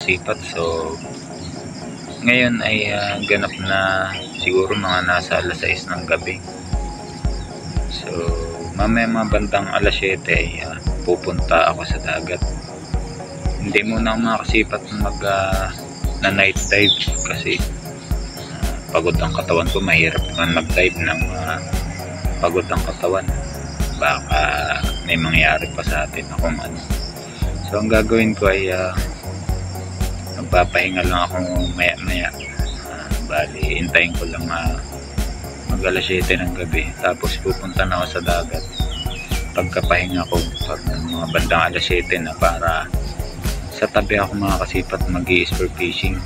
makasipat. So ngayon ay ganap na siguro mga nasa alas 6 ng gabi. So mamaya mga bandang alas 7 ay pupunta ako sa dagat. Hindi muna ako makasipat na night dive kasi pagod ang katawan ko. Mahirap naman mag-dive ng pagod ang katawan, baka may mangyari pa sa atin akong ano. So ang gagawin ko ay magpapahinga lang ako maya maya. Bali hintayin ko lang mag alas 7 ng gabi, tapos pupunta na ako sa dagat. Pagkapahinga ko pag mga bandang alas 7 na, para sa tabi ako makakasipat mag-i-spear fishing.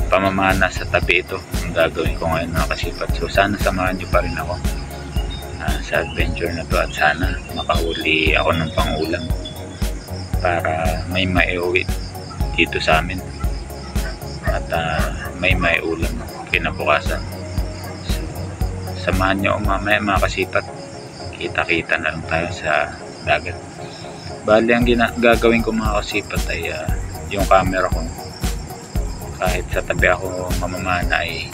Pamamana sa tabi ito ang gagawin ko ngayon makasipat. So sana samahan nyo pa rin ako sa adventure na to, at sana makahuli ako ng pang-ulam para may maiuwi dito sa amin, at may maiulam kinabukasan. So samahan nyo mamaya makasipat, kita-kita na lang tayo sa dagat. Bali ang gagawin ko makasipat ay yung camera ko, kahit sa tabi ako mamamana, ay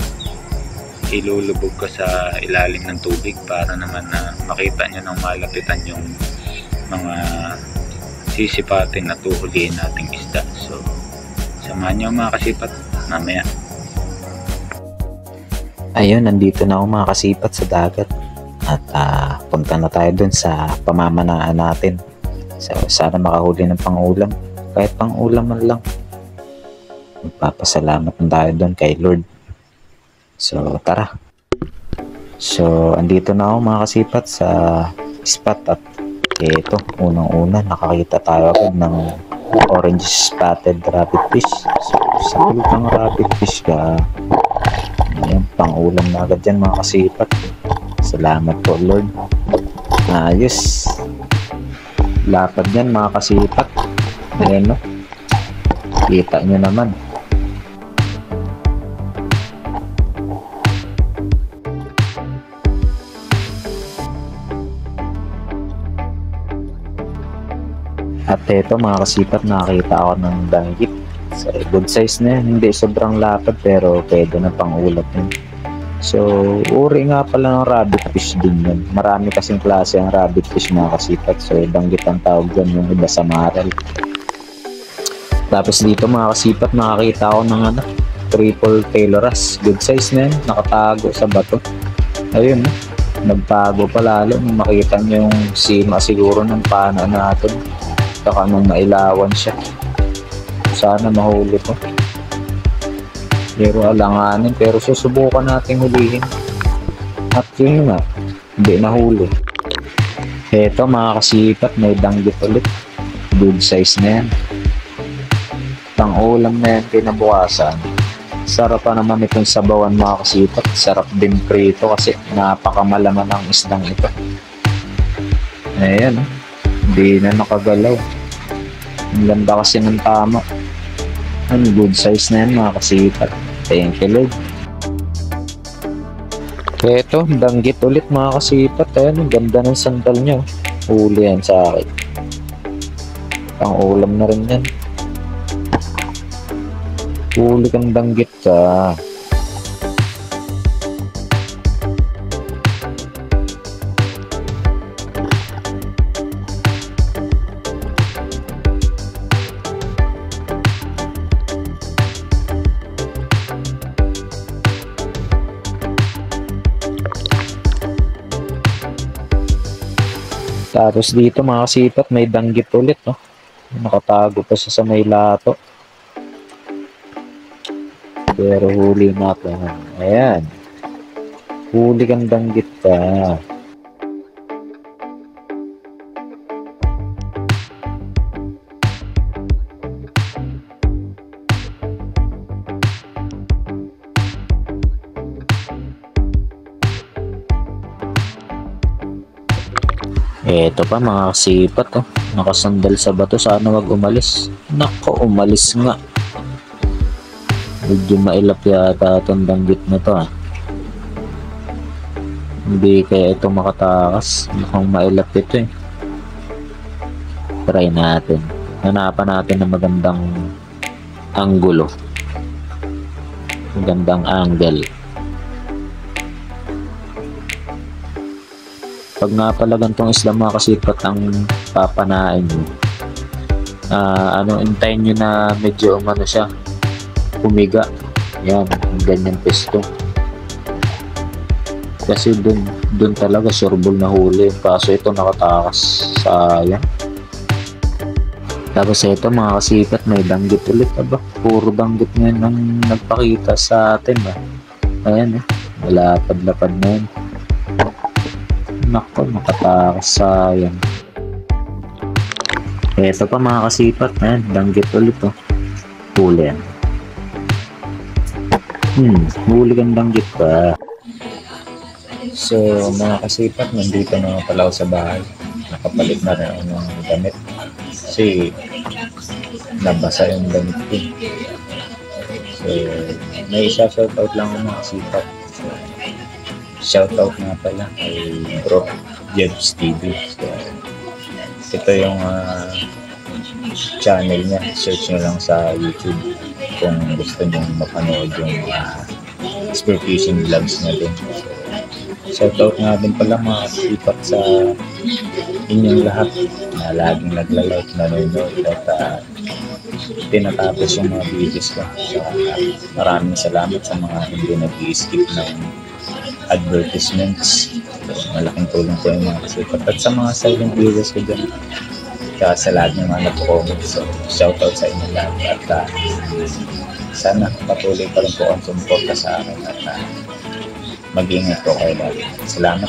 ilulubog ko sa ilalim ng tubig para naman makita nyo ng malapitan yung mga sisipatin at tuhulihin nating isda. So samahan nyo mga kasipat mamaya. Ayun, nandito na ako mga kasipat sa dagat, at punta na tayo dun sa pamamanaan natin. So sana makahuli ng pang-ulam, kahit pang-ulam man lang. Magpapasalamat na tayo dun kay Lord. So tara. So andito na ako mga kasipat sa spot, at ito, unang-una nakakita tayo agad ng orange spotted rabbit fish. So sa kulit ng rabbit fish ka, ayan, pang-ulam na agad yan mga kasipat. Salamat po Lord. Ayos, lapad yan mga kasipat. Ayan, no? Kita nyo naman. At ito mga kasipat, nakakita ako ng danggit. So, good size na yan, hindi sobrang lapad pero pwede na pang ulam yun. So uri nga pala ng rabbit fish din yun. Marami kasing klase ang rabbit fish mga kasipat. So danggit ang tawag dyan, yung iba sa maral. Tapos dito mga kasipat, nakakita ako ng triple pailoras. Good size na yan, nakatago sa bato. Ayun, nagtago pa lalo nung makita nyo yung sima siguro ng pana natin. Saka nung mailawan siya. Sana mahuli po. Pero alanganin, pero susubukan natin hulihin. At yun nga, hindi nahuli. Eto mga kasipat, may danggit ulit. Good size na yan. Pang-ulam na yan kinabukasan. Sarap pa naman itong sabawan mga kasipat. Sarap din prito kasi napakamalaman ang isdang ito. Ayan, hindi na nakagalaw. Ang ganda kasi ng tama. Ang good size na yan mga kasipat. Thank you Lord. Eto, danggit ulit mga kasipat. Ayan, ang ganda ng sandal nyo. Huli yan sa akin. Pang-ulam na rin yan. Huli kang danggit ka. Tapos dito mga kasipat, may danggit ulit, no? Nakatago pa siya sa may lato. Pero huli natin. Ayan. Huli kang danggit ka. Eto pa mga kasipat, oh. Nakasandal sa bato, sana wag umalis. Nako, umalis nga. Medyo mailap yata itong danggit na to, ah. Hindi kaya ito makatakas. Mukhang mailap ito, eh. Try natin. hanapan natin ng magandang anggulo, magandang angle. Pag nga pala gantong isda mga kasipat ang papanain nyo, hintayin nyo na medyo siya, humiga. Yan, ganyan pesto. Kasi dun talaga sureball na huli. Kaso ito nakatakas. Sayang. Tapos ito mga kasipat, may danggit ulit. Aba, puro danggit ngayon ang nagpakita sa atin. Ayan malapad-lapad na yun. Nako, nakatakas. Sayang. Ito pa mga kasipat, danggit ulit. Huli yan. Huli kang danggit pa. So mga kasipat, nandito na pala ako sa bahay. Nakapalit na rin ako ng damit kasi nabasa yung damit ko. So may shoutout lang ako mga kasipat. So, shoutout nga pala kay Bro Jebs TV. So, ito yung channel niya. Search nyo lang sa YouTube kung gusto nyo mapanood yung spearfishing vlogs niya din. So, shoutout nga din pala mga kasipat sa inyong lahat na laging nagla-like, nanonood at tinatapos yung mga videos ko. So, maraming salamat sa mga hindi nag-i-skip ng advertisements. So, malaking tulong po yung mga kasipat. At sa mga silent viewers ko dyan, kaya sa lahat ng mga nag-comment. So, shoutout sa inyo lahat. At sana patuloy pa rin po ang sumuporta sa akin at mag-iingat po kayo lahat. Salamat.